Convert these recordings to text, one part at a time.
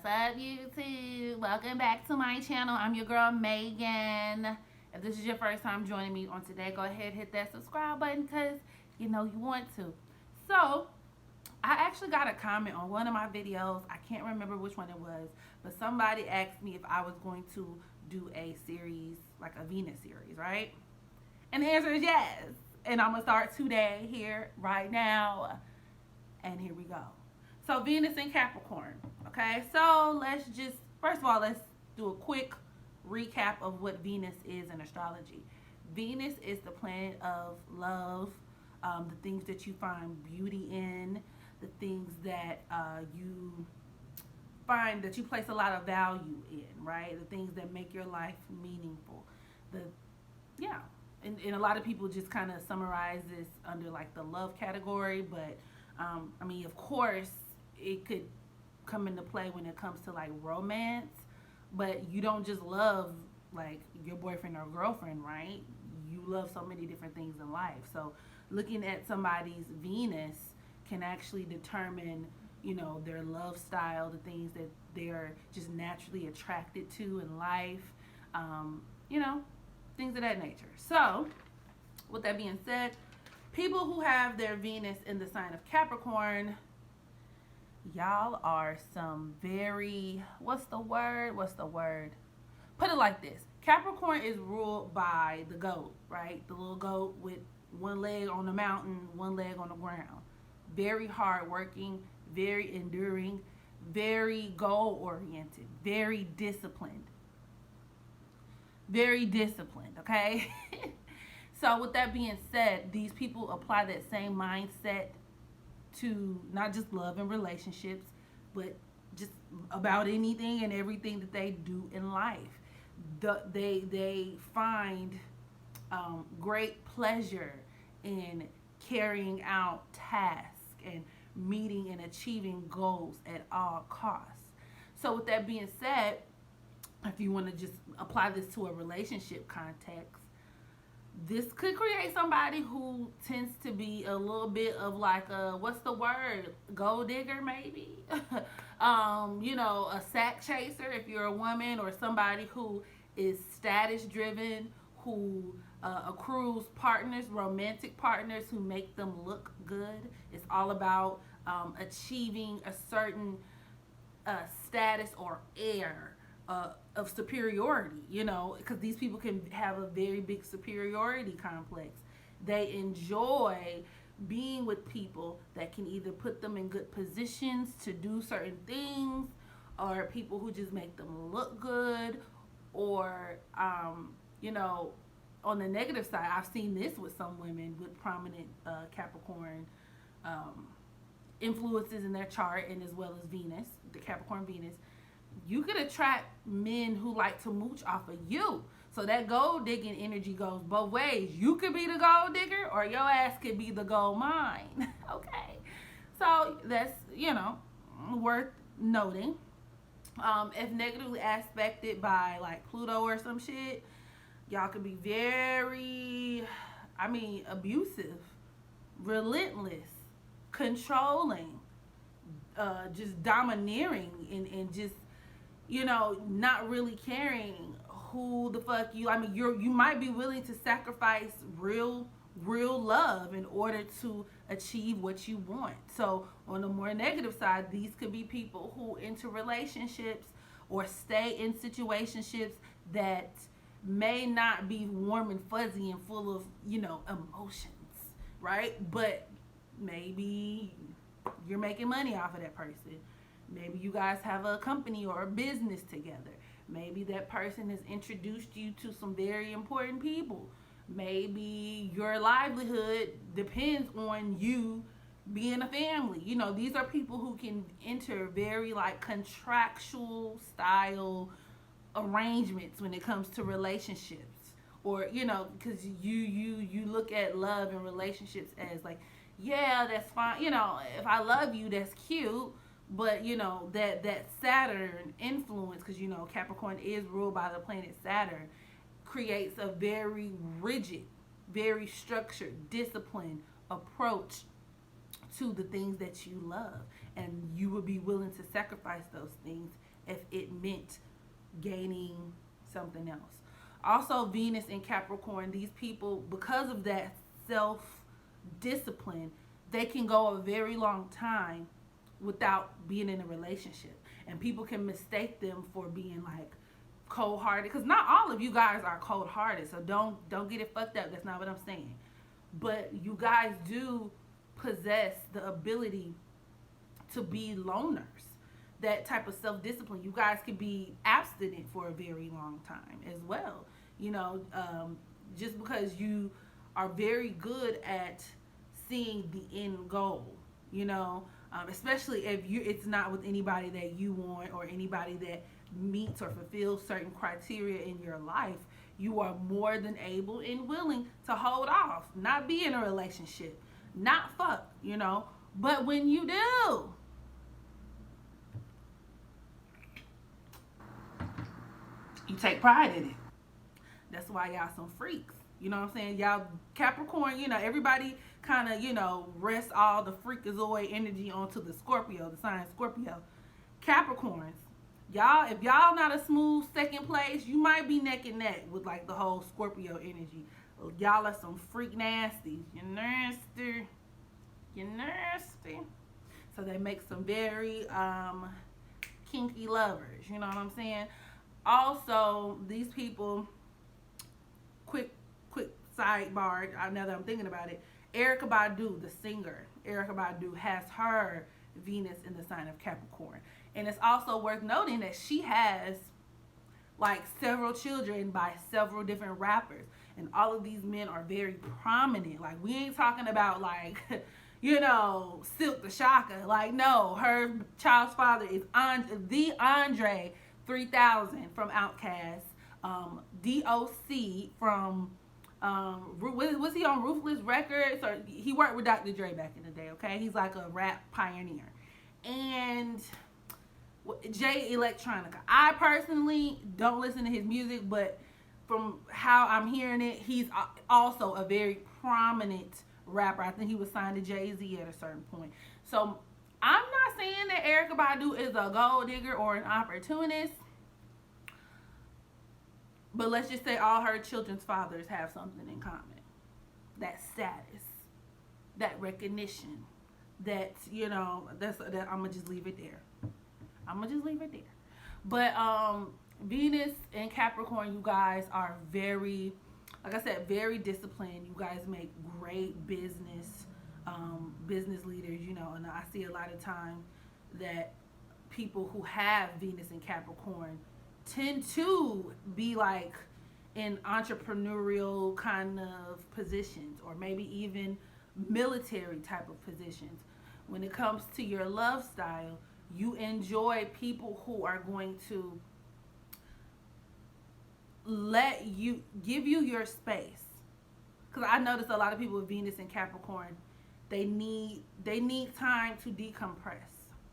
up, YouTube? Welcome back to my channel. I'm your girl, Megan. If this is your first time joining me on today, go ahead and hit that subscribe button because you know you want to. So, I actually got a comment on one of my videos. I can't remember which one it was, but somebody asked me if I was going to do a series, like a Venus series, right? And the answer is yes. And I'm going to start today, here, right now. And here we go. So Venus in Capricorn, okay? So let's just, first of all, let's do a quick recap of what Venus is in astrology. Venus is the planet of love, the things that you find beauty in, the things that you find that you place a lot of value in, right? The things that make your life meaningful. And a lot of people just kind of summarize this under like the love category, but I mean, of course, it could come into play when it comes to like romance, but you don't just love like your boyfriend or girlfriend, right? You love so many different things in life. So looking at somebody's Venus can actually determine, you know, their love style, the things that they're just naturally attracted to in life, you know, things of that nature. So with that being said, people who have their Venus in the sign of Capricorn, y'all are some very, what's the word? Put it like this. Capricorn is ruled by the goat, right? The little goat with one leg on the mountain, one leg on the ground. Very hardworking, very enduring, very goal-oriented, very disciplined. Very disciplined, okay? So with that being said, these people apply that same mindset to not just love and relationships, but just about anything and everything that they do in life. They find great pleasure in carrying out tasks and meeting and achieving goals at all costs. So with that being said, if you want to just apply this to a relationship context, this could create somebody who tends to be a little bit of like a, what's the word? Gold digger, maybe? You know, a sack chaser if you're a woman, or somebody who is status driven, who accrues partners, romantic partners who make them look good. It's all about achieving a certain status or air of superiority, you know, because these people can have a very big superiority complex. They enjoy being with people that can either put them in good positions to do certain things, or people who just make them look good, or you know, on the negative side, I've seen this with some women with prominent Capricorn influences in their chart, and as well as Venus, the Capricorn Venus. You could attract men who like to mooch off of you. So that gold digging energy goes both ways. You could be the gold digger, or your ass could be the gold mine. Okay. So that's, you know, worth noting. If negatively aspected by like Pluto or some shit, y'all could be very, I mean, abusive, relentless, controlling, just domineering, and just, you know, not really caring who the fuck you. I mean, you might be willing to sacrifice real love in order to achieve what you want. So on the more negative side, these could be people who enter relationships or stay in situationships that may not be warm and fuzzy and full of, you know, emotions, right? But maybe you're making money off of that person. Maybe you guys have a company or a business together. Maybe that person has introduced you to some very important people. Maybe your livelihood depends on you being a family. You know, these are people who can enter very like contractual style arrangements when it comes to relationships. Or, you know, because you look at love and relationships as like, yeah, that's fine. You know, if I love you, that's cute. But, you know, that Saturn influence, because, you know, Capricorn is ruled by the planet Saturn, creates a very rigid, very structured, disciplined approach to the things that you love. And you would be willing to sacrifice those things if it meant gaining something else. Also, Venus in Capricorn, these people, because of that self-discipline, they can go a very long time without being in a relationship. And people can mistake them for being like cold-hearted, because not all of you guys are cold-hearted, so don't get it fucked up. That's not what I'm saying. But you guys do possess the ability to be loners. That type of self-discipline. You guys can be abstinent for a very long time as well. You know, just because you are very good at seeing the end goal, you know, especially if it's not with anybody that you want or anybody that meets or fulfills certain criteria in your life, you are more than able and willing to hold off, not be in a relationship, not fuck, you know. But when you do, you take pride in it. That's why y'all some freaks. You know what I'm saying? Y'all Capricorn, you know, everybody kind of, you know, rests all the freakazoid energy onto the Scorpio, the sign Scorpio. Capricorns, y'all, if y'all not a smooth second place, you might be neck and neck with like the whole Scorpio energy. Y'all are some freak nasties. You're nasty. You're nasty. So they make some very kinky lovers. You know what I'm saying? Also, these people, quick sidebar, now that I'm thinking about it, Erykah Badu, the singer, Erykah Badu has her Venus in the sign of Capricorn. And it's also worth noting that she has like several children by several different rappers. And all of these men are very prominent. Like, we ain't talking about like, you know, Silk the Shocker. Like, no, her child's father is the Andre 3000 from Outkast. DOC from was he on Ruthless Records? Or he worked with Dr. Dre back in the day, okay? He's like a rap pioneer. And Jay Electronica. I personally don't listen to his music, but from how I'm hearing it, he's also a very prominent rapper. I think he was signed to Jay-Z at a certain point. So I'm not saying that Erykah Badu is a gold digger or an opportunist, but let's just say all her children's fathers have something in common. That status, that recognition, that, you know, that I'm going to just leave it there. But Venus and Capricorn, you guys are very, like I said, very disciplined. You guys make great business leaders, you know, and I see a lot of time that people who have Venus and Capricorn tend to be like in entrepreneurial kind of positions, or maybe even military type of positions. When it comes to your love style, you enjoy people who are going to give you your space. Because I notice a lot of people with Venus and Capricorn, they need time to decompress,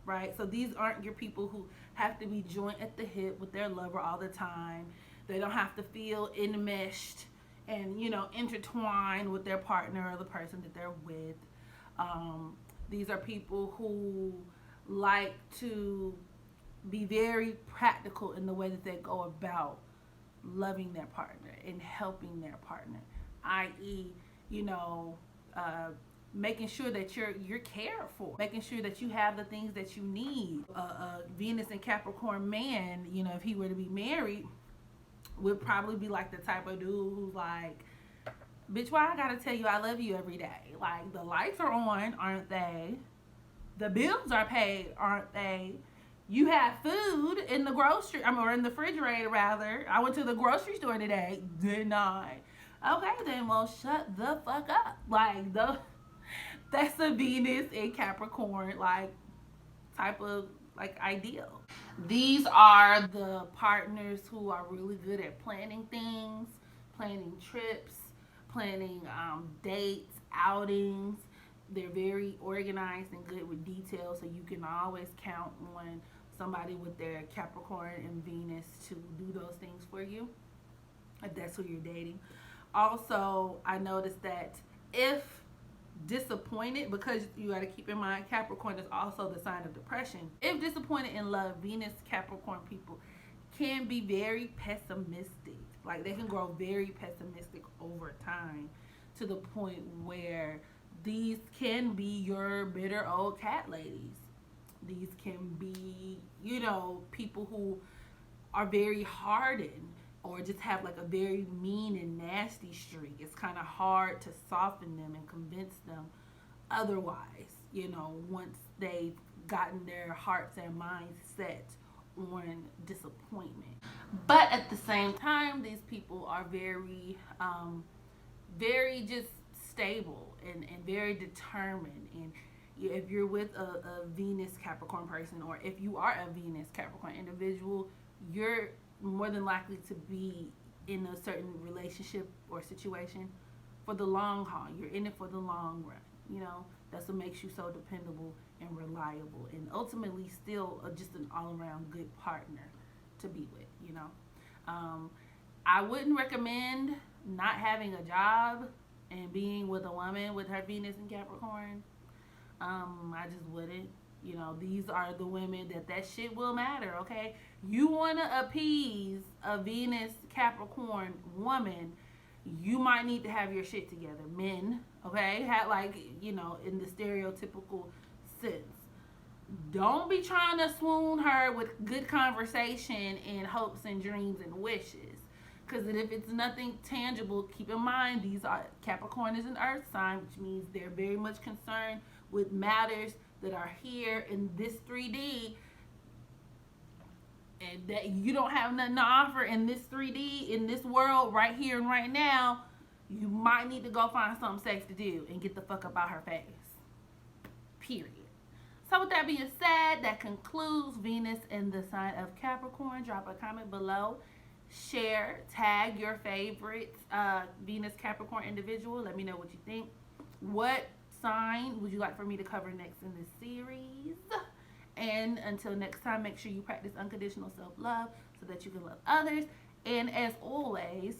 right? So these aren't your people who have to be joined at the hip with their lover all the time. They don't have to feel enmeshed and, you know, intertwined with their partner or the person that they're with. These are people who like to be very practical in the way that they go about loving their partner and helping their partner, i.e., you know, making sure that you're cared for, making sure that you have the things that you need. A Venus and Capricorn man, you know, if he were to be married, would probably be like the type of dude who's like, bitch, why I gotta tell you I love you every day? Like, the lights are on, aren't they? The bills are paid, aren't they? You have food in the or in the refrigerator rather. I went to the grocery store today, didn't I? Okay, then, well, shut the fuck up. Like, that's a Venus and Capricorn, like, type of, like, ideal. These are the partners who are really good at planning things, planning trips, planning dates, outings. They're very organized and good with details, so you can always count on somebody with their Capricorn and Venus to do those things for you, if that's who you're dating. Also, I noticed that if disappointed, because you got to keep in mind Capricorn is also the sign of depression. If disappointed in love, Venus Capricorn people can be very pessimistic. Like, they can grow very pessimistic over time, to the point where these can be your bitter old cat ladies. These can be, you know, people who are very hardened, or just have like a very mean and nasty streak. It's kind of hard to soften them and convince them otherwise, you know, once they've gotten their hearts and minds set on disappointment. But at the same time, these people are very, very just stable and very determined. And if you're with a Venus Capricorn person, or if you are a Venus Capricorn individual, you're more than likely to be in a certain relationship or situation for the long haul. You're in it for the long run. You know, that's what makes you so dependable and reliable, and ultimately still just an all-around good partner to be with, you know. I wouldn't recommend not having a job and being with a woman with her Venus in Capricorn. I just wouldn't. You know, these are the women that shit will matter, okay? You want to appease a Venus Capricorn woman, you might need to have your shit together. Men, okay? Like, you know, in the stereotypical sense. Don't be trying to swoon her with good conversation and hopes and dreams and wishes. Because if it's nothing tangible, keep in mind, Capricorn is an earth sign, which means they're very much concerned with matters that are here in this 3D, and that you don't have nothing to offer in this 3D, in this world right here and right now. You might need to go find something safe to do and get the fuck up out her face. Period. So with that being said, that concludes Venus in the sign of Capricorn. Drop a comment below. Share, tag your favorite Venus Capricorn individual. Let me know what you think. What sign would you like for me to cover next in this series? And until next time, make sure you practice unconditional self-love so that you can love others. And as always,